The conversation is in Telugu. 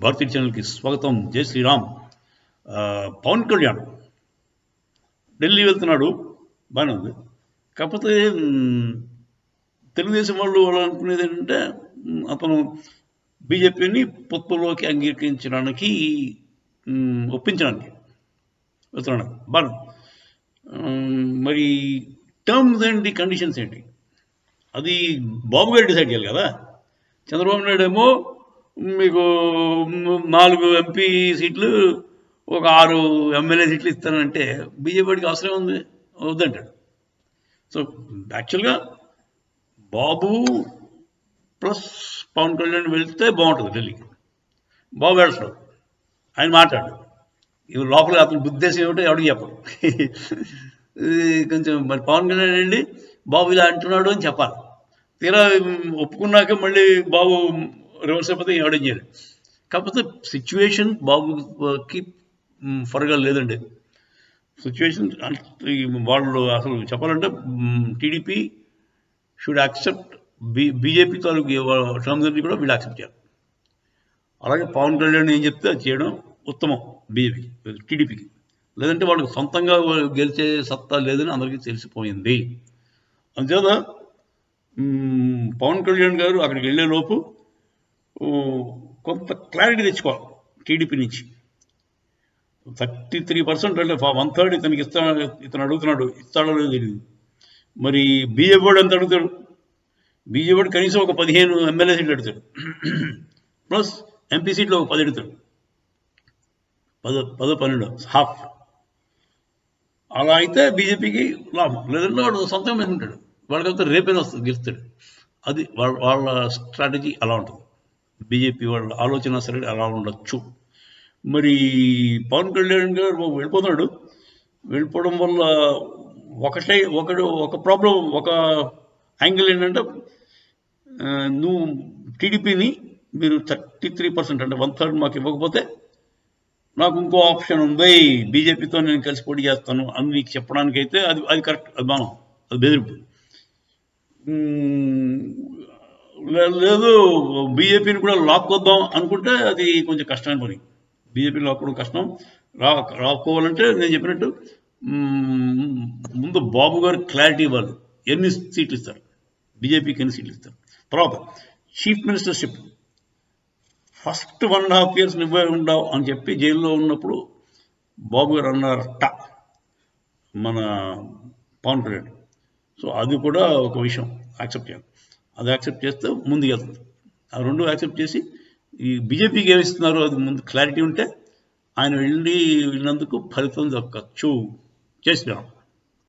భారతీయ ఛానల్కి స్వాగతం. జై శ్రీరామ్. పవన్ కళ్యాణ్ ఢిల్లీ వెళ్తున్నాడు, బాగానే ఉంది. కాకపోతే తెలుగుదేశం వాళ్ళు అనుకునేది ఏంటంటే అతను బీజేపీని పొత్తులోకి అంగీకరించడానికి ఒప్పించడానికి వెళ్తున్నాడు, బాగా. మరి టర్మ్స్ ఏంటి, కండిషన్స్ ఏంటి, అది బాబు గారు డిసైడ్ చేయాలి కదా. చంద్రబాబు నాయుడు ఏమో మీకు 4 ఎంపీ సీట్లు, ఒక 6 ఎమ్మెల్యే సీట్లు ఇస్తానంటే బీజేపీకి అవసరం ఉంది, వద్దంటాడు. సో యాక్చువల్గా బాబు ప్లస్ పవన్ కళ్యాణ్ వెళ్తే బాగుంటుంది ఢిల్లీకి. బాబు వెళ్తాడు, ఆయన మాట్లాడు, ఇవి లోపల అతని ఉద్దేశం ఏమిటో ఎవరికి చెప్పడు. కొంచెం మరి పవన్ కళ్యాణ్ అండి బాబు ఇలా అంటున్నాడు అని చెప్పాలి. తీరా ఒప్పుకున్నాక మళ్ళీ బాబు రివర్స్ అయిపోతే ఎవడేం చేయలేదు. కాకపోతే సిచ్యువేషన్ బాబుకి ఫరగా లేదండి. సిచ్యువేషన్ వాళ్ళు అసలు చెప్పాలంటే టీడీపీ షుడ్ యాక్సెప్ట్ బీజేపీ తాలూకు టర్మ్స్ అన్ని కూడా వీళ్ళు యాక్సెప్ట్ చేయాలి. అలాగే పవన్ కళ్యాణ్ ఏం చెప్తే అది చేయడం ఉత్తమం బీజేపీకి, టీడీపీకి. లేదంటే వాళ్ళకి సొంతంగా గెలిచే సత్తా లేదని అందరికీ తెలిసిపోయింది. అందుచేత పవన్ కళ్యాణ్ గారు అక్కడికి వెళ్ళే లోపు కొంత క్లారిటీ తెచ్చుకోవాలి టీడీపీ నుంచి. 33% అంటే 1/3 ఇతనికి ఇతను అడుగుతున్నాడు, ఇస్తాడో లేదో తెలియదు. మరి బీజేపీ వాడు ఎంత అడుగుతాడు? బీజేపీ వాడు కనీసం ఒక 15 ఎమ్మెల్యే సీట్లు అడుగుతాడు, ప్లస్ ఎంపీ సీట్లు ఒక 10 అడుగుతాడు, 12 హాఫ్. అలా అయితే బీజేపీకి లాభం. లేదంటే వాడు సొంతంగా మీద ఉంటాడు, వాళ్ళకంతా రేపైనా వస్తుంది, గెలుస్తాడు. అది వాళ్ళ స్ట్రాటజీ అలా ఉంటుంది. బీజేపీ వాళ్ళ ఆలోచన సరే అలా ఉండొచ్చు. మరి పవన్ కళ్యాణ్ గారు వెళ్ళిపోతున్నాడు. వెళ్ళిపోవడం వల్ల ఒక ప్రాబ్లం, ఒక యాంగిల్ ఏంటంటే, నువ్వు టీడీపీని మీరు 33% అంటే 1/3 మాకు ఇవ్వకపోతే నాకు ఇంకో ఆప్షన్ ఉంది, బీజేపీతో నేను కలిసి పోటీ చేస్తాను అని నీకు చెప్పడానికైతే అది కరెక్ట్, అది బాణం, అది బెదిరింపు. లేదు బీజేపీని కూడా లాక్కొద్దాం అనుకుంటే అది కొంచెం కష్టమైన పని. బీజేపీని లాక్కోవడం కష్టం. రాక్కోవాలంటే నేను చెప్పినట్టు ముందు బాబు గారు క్లారిటీ ఇవ్వాలి, ఎన్ని సీట్లు ఇస్తారు, బీజేపీకి ఎన్ని సీట్లు ఇస్తారు. తర్వాత చీఫ్ మినిస్టర్షిప్ ఫస్ట్ 1.5 years నువ్వే ఉండవు అని చెప్పి జైల్లో ఉన్నప్పుడు బాబు గారు అన్నారట మన పవన్ కళ్యాణ్. సో అది కూడా ఒక విషయం యాక్సెప్ట్ చేయాలి. అది యాక్సెప్ట్ చేస్తే ముందుకు వెళ్తుంది. ఆ రెండు యాక్సెప్ట్ చేసి ఈ బీజేపీకి ఏమిస్తున్నారు అది ముందు క్లారిటీ ఉంటే ఆయన వెళ్ళినందుకు ఫలితం దక్కచ్చు. చేసినాం.